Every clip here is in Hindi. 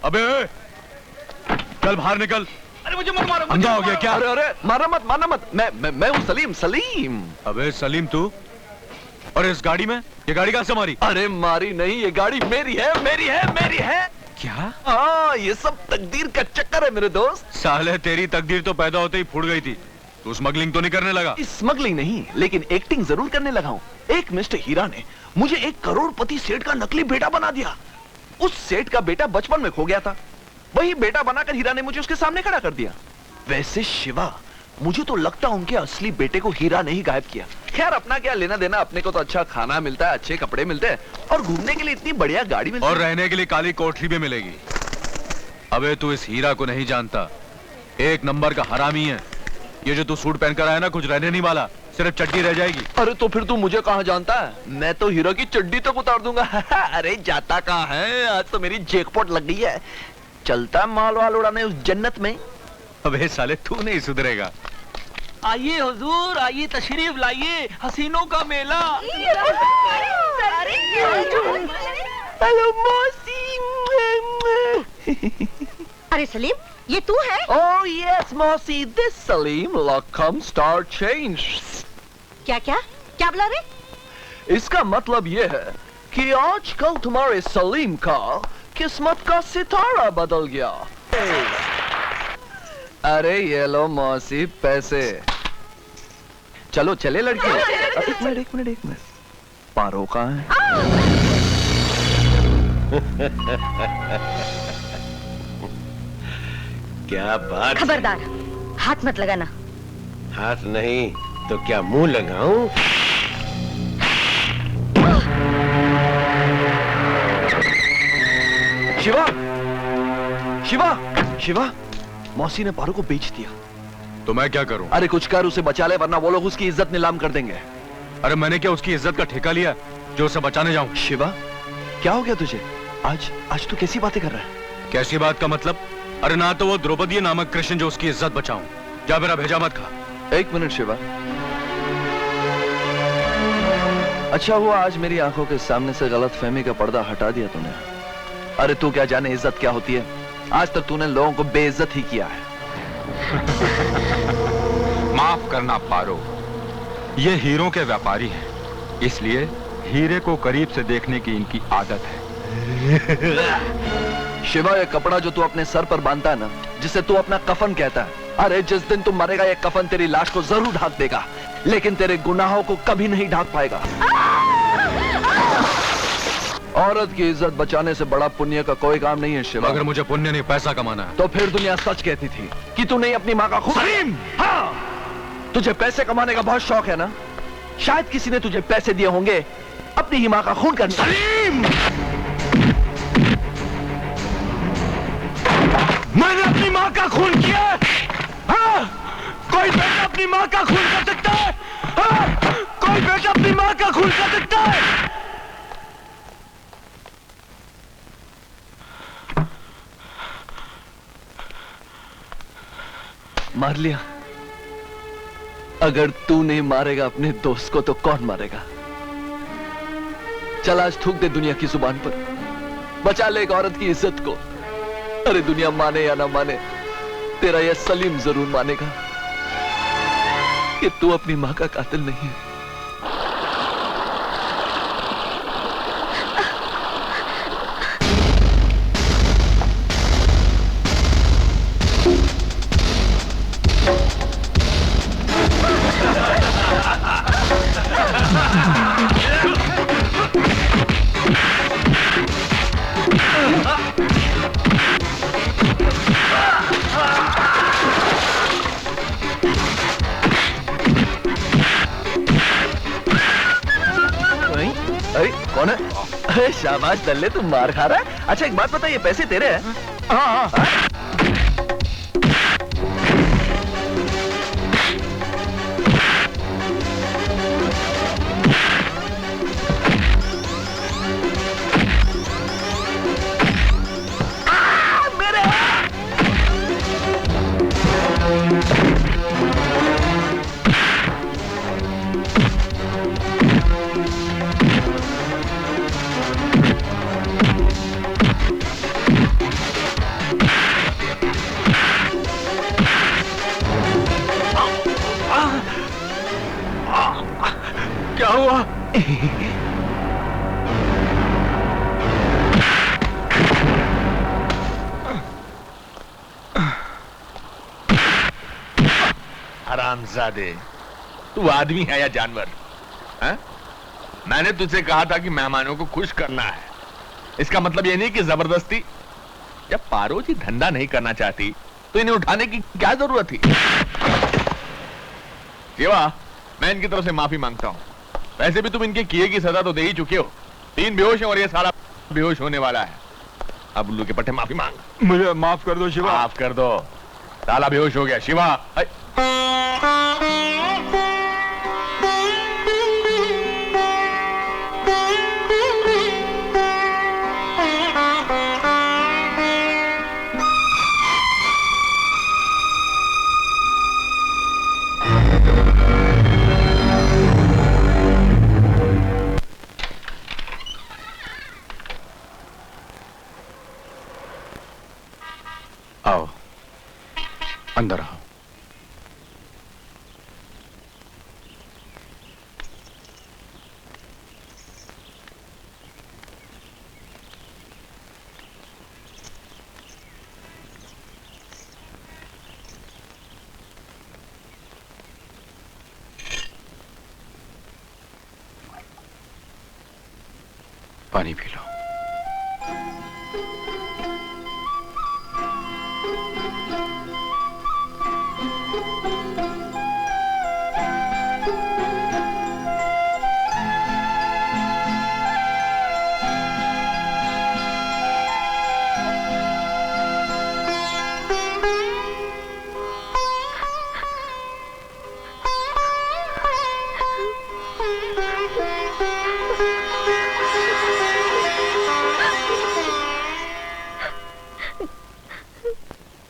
अबे चल बाहर निकल। अरे मुझे मत मारो। अंधा हो गया क्या? अरे अरे मारना मत। मैं हूँ सलीम। अबे सलीम तू? और इस गाड़ी में? ये गाड़ी कहाँ से मारी? अरे मारी नहीं, ये गाड़ी मेरी है। क्या? हाँ, ये सब तकदीर का चक्कर है मेरे दोस्त। साले तेरी तकदीर तो पैदा होते ही फूट गई थी। तू स्मगलिंग तो नहीं करने लगा? स्मगलिंग नहीं, लेकिन एक्टिंग जरूर करने लगा हूँ। एक मिस्टर हीरा ने मुझे 1 करोड़पति सेठ का नकली बेटा बना दिया। उस सेठ का बेटा बचपन में खो गया था, वही बेटा बनाकर हीरा ने मुझे उसके सामने खड़ा कर दिया। वैसे शिवा, मुझे तो लगता उनके असली बेटे को हीरा ने ही गायब किया। खैर अपना क्या लेना देना, अपने को तो अच्छा खाना मिलता है, अच्छे कपड़े मिलते हैं और घूमने के लिए इतनी बढ़िया गाड़ी मिलती है और रहने के लिए काली कोठरी भी मिलेगी। अबे तू इस हीरा को नहीं जानता, एक नंबर का हरामी है। ये जो तू सूट पहनकर आया ना, कुछ रहने नहीं वाला, सिर्फ चड्डी रह जाएगी। अरे तो फिर तू मुझे कहाँ जानता है? मैं तो हीरा की चड्डी तक उतार दूंगा। अरे जाता कहाँ है, आज तो मेरी जैकपॉट लग गई है। चलता माल वाल उड़ाने उस जन्नत में। अबे साले तू नहीं सुधरेगा। आइए हुजूर, आइए तशरीफ लाइए, हसीनों का मेला। हेलो मौसी। अरे सलीम, ये तू है? Oh yes, मौसी, this Salim Lakam star change। क्या बोला रे? इसका मतलब ये है कि आजकल तुम्हारे सलीम का किस्मत का सितारा बदल गया। अरे ये लो मौसी पैसे। चलो चले लड़की। एक मिनट। पारो कहाँ है? क्या बात। खबरदार, हाथ मत लगाना। हाथ नहीं तो क्या मुंह लगाऊं? शिवा, मौसी ने पारो को बेच दिया। तो मैं क्या करूं? अरे कुछ कर, उसे बचा ले, वरना वो लोग उसकी इज्जत नीलाम कर देंगे। अरे मैंने क्या उसकी इज्जत का ठेका लिया जो उसे बचाने जाऊं? शिवा, क्या हो गया तुझे? आज तू कैसी बातें कर रहा है? कैसी बात का मतलब? अरे ना तो वो द्रौपदी नामक कृष्ण जो उसकी इज्जत बचाऊं। जा मेरा भेजा मत खा। एक मिनट शिवा। अच्छा हुआ आज मेरी आंखों के सामने से गलतफहमी का पर्दा हटा दिया तूने। अरे तू क्या जाने इज्जत क्या होती है? आज तक तूने लोगों को बेइज्जत ही किया है। माफ करना पारो, ये हीरों के व्यापारी हैं, इसलिए हीरे को करीब से देखने की इनकी आदत है। शिवा, ये कपड़ा जो तू अपने सर पर बांधता है ना, जिसे तू अपना कफन कहता है, अरे जिस दिन तू मरेगा ये कफन तेरी लाश को जरूर ढांक देगा, लेकिन तेरे गुनाहों को कभी नहीं ढांक पाएगा। औरत की इज्जत बचाने से बड़ा पुण्य का कोई काम नहीं है शिवा। अगर मुझे पुण्य नहीं पैसा कमाना है तो फिर दुनिया सच कहती थी कि तू नहीं अपनी माँ का खून। सलीम! हाँ, तुझे पैसे कमाने का बहुत शौक है ना? शायद किसी ने तुझे पैसे दिए होंगे अपनी ही माँ का खून करने। सलीम! मैंने अपनी माँ का खून किया? हाँ? कोई बेटा अपनी माँ का खून कर सकता है? हाँ? कोई बेटा अपनी माँ का खून कर सकता है? मार लिया। अगर तू नहीं मारेगा अपने दोस्त को तो कौन मारेगा? चल आज थूक दे दुनिया की जुबान पर, बचा ले एक औरत की इज्जत को। अरे दुनिया माने या ना माने, तेरा यह सलीम जरूर मानेगा कि तू अपनी मां का कातिल नहीं है। अरे कौन है? अरे शाबाश दल्ले, तुम मार खा रहा है। अच्छा एक बात बता, ये पैसे तेरे हैं? हाँ हाँ। हरामजादे, तू आदमी है या जानवर? है? मैंने तुझसे कहा था कि मेहमानों को खुश करना है। इसका मतलब ये नहीं कि जबरदस्ती। जब पारो जी धंधा नहीं करना चाहती तो इन्हें उठाने की क्या जरूरत थी? शिवा, मैं इनकी तरफ से माफी मांगता हूं। वैसे भी तुम इनके किए की सजा तो दे ही चुके हो। 3 बेहोश हैं और ये सारा बेहोश होने वाला है। अब उल्लू के पट्टे माफी मांग। मुझे माफ कर दो शिवा। माफ कर दो। साला बेहोश हो गया। शिवा, आओ, अंदर आओ। पानी पी लो।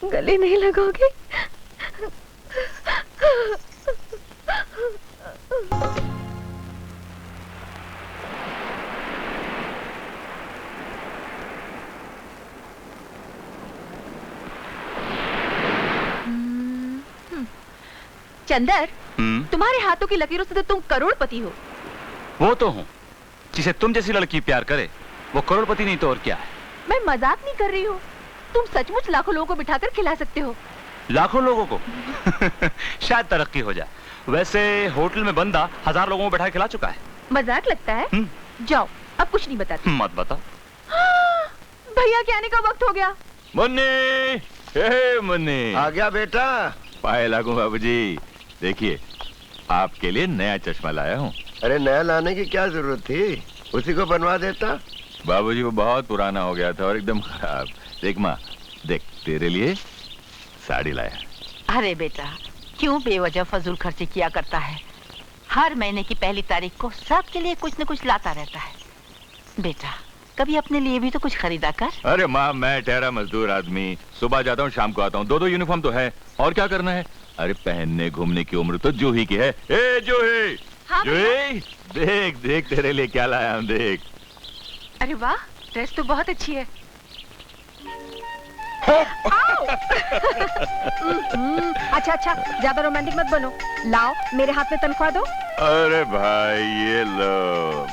गले नहीं लगाओगे? चंदर, तुम्हारे हाथों की लकीरों से तो तुम करोड़पति हो। वो तो हूँ। जिसे तुम जैसी लड़की प्यार करे वो करोड़पति नहीं तो और क्या है। मैं मजाक नहीं कर रही हूँ। तुम सचमुच लाखों लोगों को बिठाकर खिला सकते हो। लाखों लोगों को? शायद तरक्की हो जाए। वैसे होटल में बंदा 1000 लोगों को बैठा खिला चुका है। मजाक लगता है? जाओ, अब कुछ नहीं बताती। मत बता। भैया के आने का वक्त हो गया। मुन्नी, हे मुन्नी। आ गया बेटा। पाए लागू बाबूजी। देखिए, आपके लिए नया चश्मा लाया हूँ। अरे नया लाने की क्या जरूरत थी, उसी को बनवा देता। बाबूजी वो बहुत पुराना हो गया था और एकदम खराब। देख माँ, देख तेरे लिए साड़ी लाया। अरे बेटा, क्यों बेवजह फजूल खर्ची किया करता है? हर महीने की पहली तारीख को सबके लिए कुछ न कुछ लाता रहता है। बेटा, कभी अपने लिए भी तो कुछ खरीदा कर। अरे माँ, मैं ठहरा मजदूर आदमी, सुबह जाता हूँ शाम को आता हूँ। 2 यूनिफॉर्म तो है, और क्या करना है? अरे पहनने घूमने की उम्र तो जूही की है। ए जूही, हाँ जूही, देख देख तेरे लिए क्या लाया हूँ, देख। अरे वाह, ड्रेस तो बहुत अच्छी है। अच्छा अच्छा, ज्यादा रोमांटिक मत बनो। लाओ, मेरे हाथ में तनख्वाह दो। अरे भाई ये लो।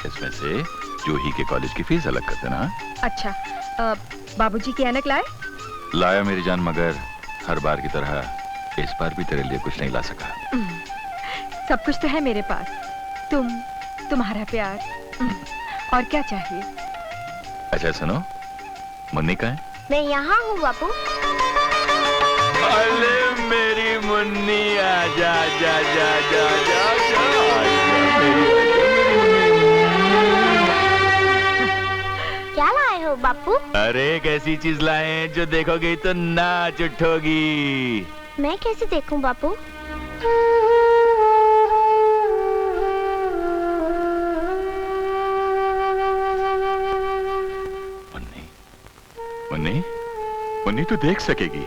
इसमें से जूही के कॉलेज की फीस अलग कर देना। अच्छा, बाबूजी की ऐनक लाए? लाया मेरी जान, मगर हर बार की तरह इस बार भी तेरे लिए कुछ नहीं ला सका। सब कुछ तो है मेरे पास। तुम्हारा प्यार, और क्या चाहिए? अच्छा सुनो, मुन्नी कहाँ है? मैं यहाँ हूँ बापू। अरे मेरी मुन्नी, आजा जा जा जा जा जा। क्या लाए हो बापू? अरे एक ऐसी चीज लाए हैं जो देखोगे तो नाच उठोगी। मैं कैसे देखूं बापू? मुन्नी, मुन्नी तू देख सकेगी।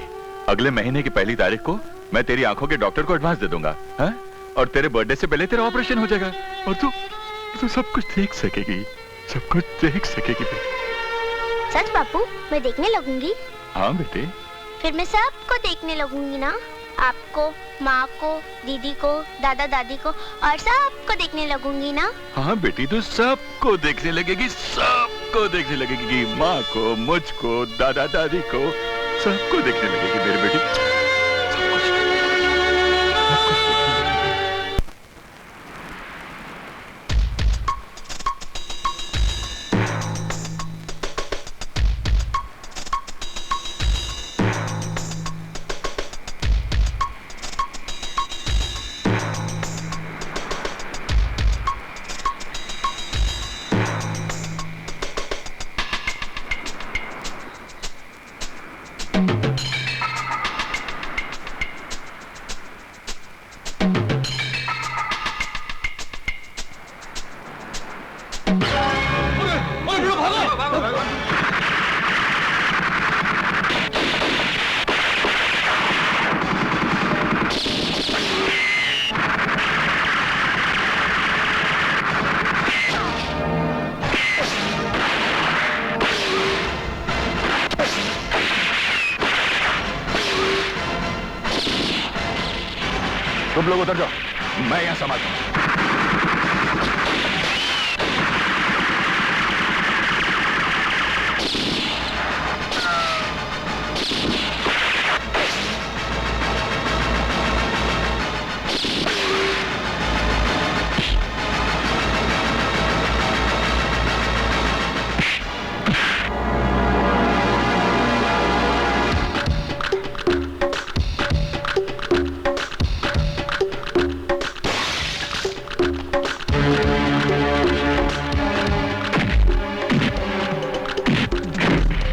अगले महीने की पहली तारीख को मैं तेरी आंखों के डॉक्टर को एडवांस दे दूंगा, हाँ? और तेरे बर्थडे से पहले तेरा ऑपरेशन हो जाएगा और तू सब कुछ देख सकेगी, सब कुछ देख सकेगी बेटी। सच बापू, मैं देखने लगूंगी। हाँ बेटे। फिर मैं सबको देखने लगूंगी ना? आपको, माँ को, दीदी को, दादा दादी को, और सबको देखने लगूंगी ना? हाँ बेटी, तू सबको देखने लगेगी, सबको देखने लगेगी। माँ को, मुझको, दादा दादी को, सबको देखने लगेगी मेरी बेटी। सब कुछ। तुम लोग उतर जाओ, मैं यहां संभालता हूं।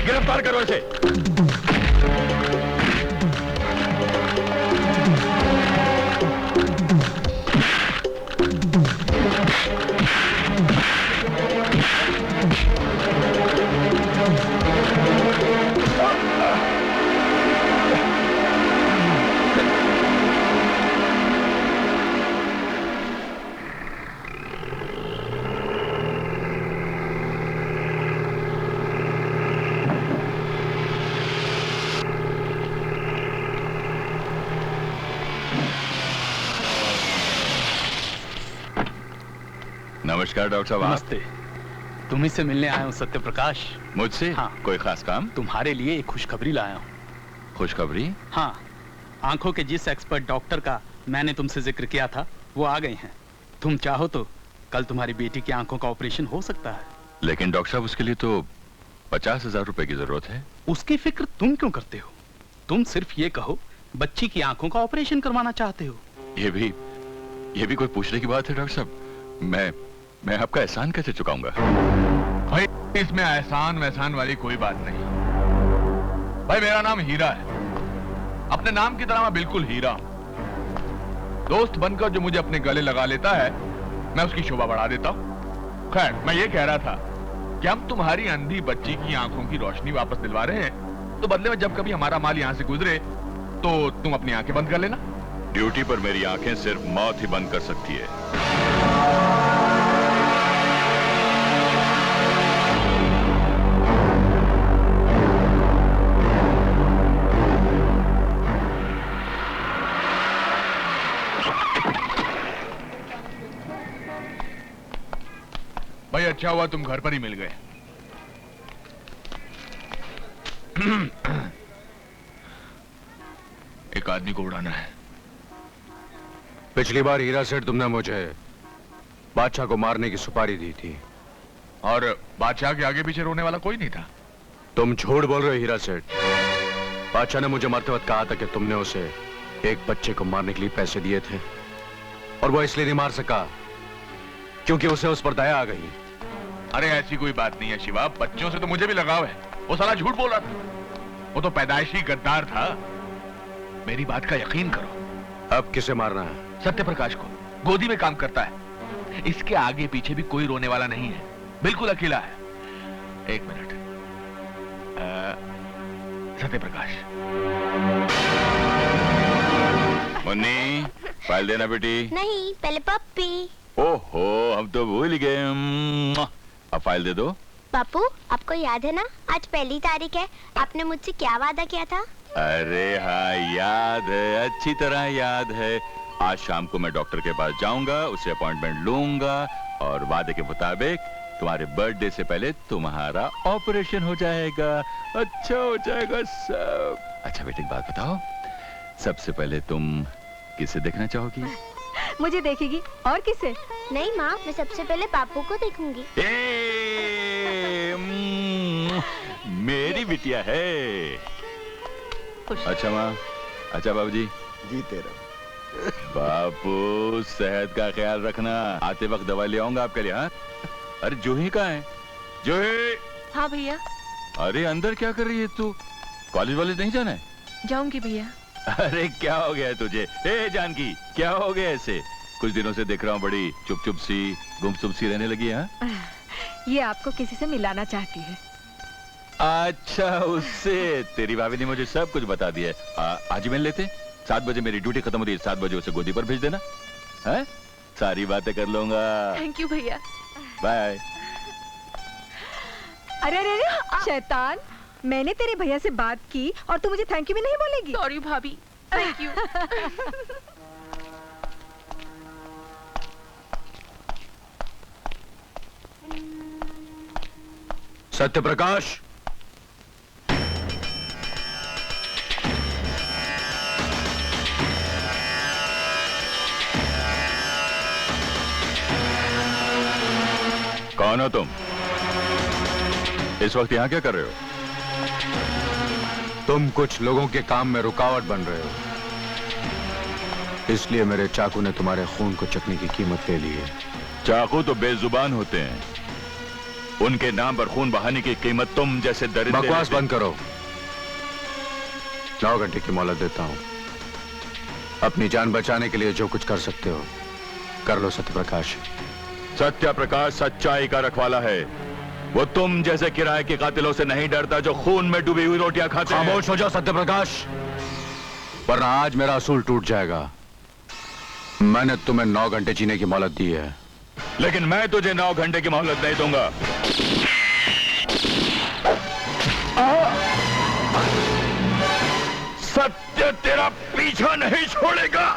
गिरफ्तार करो इसे। नमस्कार डॉक्टर साहब। नमस्ते। तुम्ही से मिलने आया हूँ सत्य प्रकाश। मुझसे? हाँ। कोई खास काम? तुम्हारे लिए एक खुशखबरी लाया हूँ। खुशखबरी? हाँ, आंखों के जिस एक्सपर्ट डॉक्टर का मैंने तुमसे जिक्र किया था वो आ गए हैं। तुम चाहो तो कल तुम्हारी बेटी की आंखों का ऑपरेशन हो सकता है। लेकिन डॉक्टर साहब उसके लिए तो 50,000 रुपए की जरूरत है। उसकी फिक्र तुम क्यों करते हो? तुम सिर्फ ये कहो बच्ची की आंखों का ऑपरेशन करवाना चाहते हो। ये भी कोई पूछने की बात है डॉक्टर साहब? मैं आपका एहसान कैसे चुकाऊंगा? भाई इसमें एहसान वैसान वाली कोई बात नहीं। भाई मेरा नाम हीरा है, अपने नाम की तरह मैं बिल्कुल हीरा हूं। दोस्त बनकर जो मुझे अपने गले लगा लेता है मैं उसकी शोभा बढ़ा देता हूं। खैर मैं ये कह रहा था कि हम तुम्हारी अंधी बच्ची की आंखों की रोशनी वापस दिलवा रहे हैं, तो बदले में जब कभी हमारा माल यहाँ से गुजरे तो तुम अपनी आंखें बंद कर लेना। ड्यूटी पर मेरी आंखें सिर्फ मौत ही बंद कर सकती है। भाई अच्छा हुआ तुम घर पर ही मिल गए। एक आदमी को उड़ाना है। पिछली बार हीरा सेठ तुमने मुझे बादशाह को मारने की सुपारी दी थी और बादशाह के आगे पीछे रोने वाला कोई नहीं था। तुम झूठ बोल रहे हो हीरा सेठ। बादशाह ने मुझे मरते वक्त कहा था कि तुमने उसे एक बच्चे को मारने के लिए पैसे दिए थे और वो इसलिए नहीं मार सका क्योंकि उसे उस पर दया आ गई। अरे ऐसी कोई बात नहीं है शिवा, बच्चों से तो मुझे भी लगाव है। वो साला झूठ बोल रहा था, वो तो पैदाइशी गद्दार था। मेरी बात का यकीन करो। अब किसे मारना है? सत्य प्रकाश को। गोदी में काम करता है, इसके आगे पीछे भी कोई रोने वाला नहीं है, बिल्कुल अकेला है। एक मिनट, सत्य प्रकाश। मुन्नी फाइल देना बेटी। नहीं, पहले पप्पी। ओहो हम तो भूल ही गए। अब फाइल दे दो। पापू आपको याद है ना आज पहली तारीख है, आपने मुझसे क्या वादा किया था? अरे हाँ याद है, अच्छी तरह याद है। आज शाम को मैं डॉक्टर के पास जाऊंगा, उससे अपॉइंटमेंट लूंगा और वादे के मुताबिक तुम्हारे बर्थडे से पहले तुम्हारा ऑपरेशन हो जाएगा। अच्छा हो जाएगा सब। अच्छा बेटी एक बात बताओ, सबसे पहले तुम किसे देखना चाहोगी? मुझे देखेगी और किसे? नहीं माँ, मैं सबसे पहले पापू को देखूंगी। मेरी बिटिया है। अच्छा माँ, अच्छा बाबूजी। जीते रहो। बापू सेहत का ख्याल रखना, आते वक्त दवा ले आऊंगा आपके लिए। हाँ? अरे जूही कहाँ है? जूही। हाँ भैया। अरे अंदर क्या कर रही है तू? कॉलेज वालेज नहीं जाना है? जाऊंगी भैया। अरे क्या हो गया है तुझे? ए जानकी क्या हो गया ऐसे? कुछ दिनों से देख रहा हूँ बड़ी चुप चुप सी गुमसुम सी रहने लगी है। ये आपको किसी से मिलाना चाहती है। अच्छा, उससे तेरी भाभी ने मुझे सब कुछ बता दिया है। आज ही मिल लेते। 7 बजे मेरी ड्यूटी खत्म होती है, 7 बजे उसे गोदी पर भेज देना है। सारी बातें कर लूंगा। थैंक यू भैया। बाय। अरे अरे अरे शैतान, मैंने तेरे भैया से बात की और तू मुझे थैंक यू भी नहीं बोलेगी? सॉरी भाभी, थैंक यू। सत्यप्रकाश, कौन हो तुम? इस वक्त यहाँ क्या कर रहे हो? तुम कुछ लोगों के काम में रुकावट बन रहे हो, इसलिए मेरे चाकू ने तुम्हारे खून को चखने की कीमत ले ली है। चाकू तो बेजुबान होते हैं, उनके नाम पर खून बहाने की कीमत तुम जैसे दरिंदे। बकवास बंद करो। 9 घंटे की मोहलत देता हूं। अपनी जान बचाने के लिए जो कुछ कर सकते हो कर लो सत्यप्रकाश। सत्यप्रकाश सच्चाई का रखवाला है। वो तुम जैसे किराए के कातिलों से नहीं डरता जो खून में डूबी हुई रोटियां खाते हैं। खामोश हो जाओ सत्यप्रकाश, वरना आज मेरा असूल टूट जाएगा। मैंने तुम्हें 9 घंटे जीने की मोहलत दी है, लेकिन मैं तुझे 9 घंटे की मोहलत नहीं दूंगा। सत्य तेरा पीछा नहीं छोड़ेगा।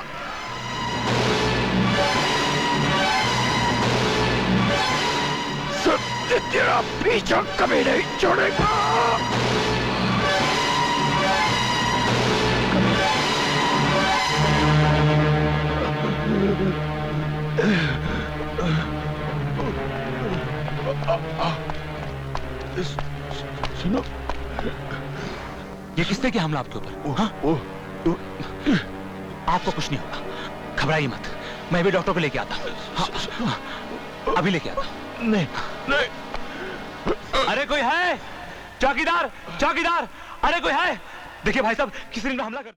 सत्य तेरा पीछा कभी नहीं छोड़ेगा। सुनो, ये किसने किया हमला आपके ऊपर? हाँ? आपको कुछ नहीं होगा, घबराइए मत। मैं भी डॉक्टर को लेके आता हूँ। हाँ, अभी लेके आता हूँ। नहीं नहीं। अरे कोई है? चौकीदार, चौकीदार, अरे कोई है? देखिए भाई साहब, किसी ने हमला कर